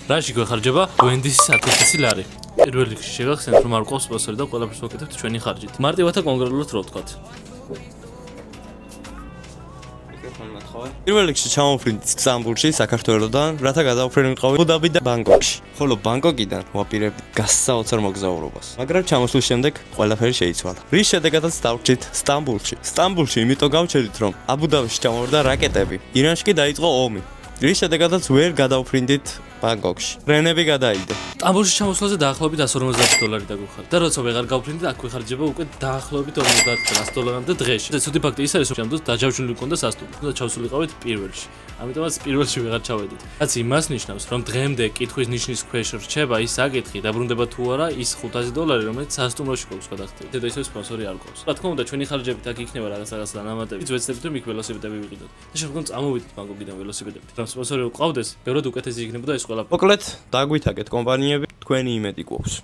რაში გვეხარჯება გვენდის 1000 ლარი. პირველ რიგში შეგახსენებთ, რომ არ გვყავს სპონსორი და ყველაფერს ვაკეთებთ ჩვენი ხარჯით. მარტივად და კონკრეტულად რო ვთქვათ. პირველ რიგში ჩამოვფრინდით სტამბულში, საქართველოსდან, რათა გადავფრინდიყავით აბუ-დაბი და ბანგკოკში. ხოლო ბანგკოკიდან ვაპირებდით გასაოცარ მოგზაურობას. მაგრამ ჩამოსვლის შემდეგ ყველაფერი შეიცვალა. რის შედეგადაც დავრჩით სტამბულში. სტამბულში იმიტომ გავჩერდით, რომ აბუ-დაბიში ჩამოვარდა რაკეტები. ირანში კი დაიწყო ომი. რის შედეგადაც ვერ გადავფრინდით ბანგკოკში. რენები გადაიდო. სტამბულში ჩამოსვლაზე დაახლოებით $150 დაგვიხარდა. და როცა ვეღარ გავფრინდით, აქ ვიხარჯება უკვე დაახლოებით $50 დღეში. ცუდი ფაქტი ის არის, რომ შემდგომ დაჯავშული მქონდა სასტუმრო. და ჩავსულიყავით პირველში. ამიტომაც პირველში ვეღარ ჩავედით. რაც იმას ნიშნავს, რომ დღემდე კითხვის ნიშნის ქვეშ რჩება ის საკითხი, დაბრუნდება თუ არა ის $500, რომელიც სასტუმროში გვაქვს გადახდილი. და ისევ სპონსორი არ გვყავს. რა თქმა უნდა, ჩვენი ხარჯებით აქ იქნება რაღაც დანამატები. ვეცდებით, რომ იქ ველოსიპედები ვიყიდოთ. და შემდგომ წამოვიდეთ ბანგკოკიდან ველოსიპედებით. რომ სპონსორი გვყავდეს, ბევრად უკეთესი იქნებოდა ეს ყველაფერი. მოკლედ, დაგვითაგეთ კომპანიები, თქვენი იმედი გვაქვს.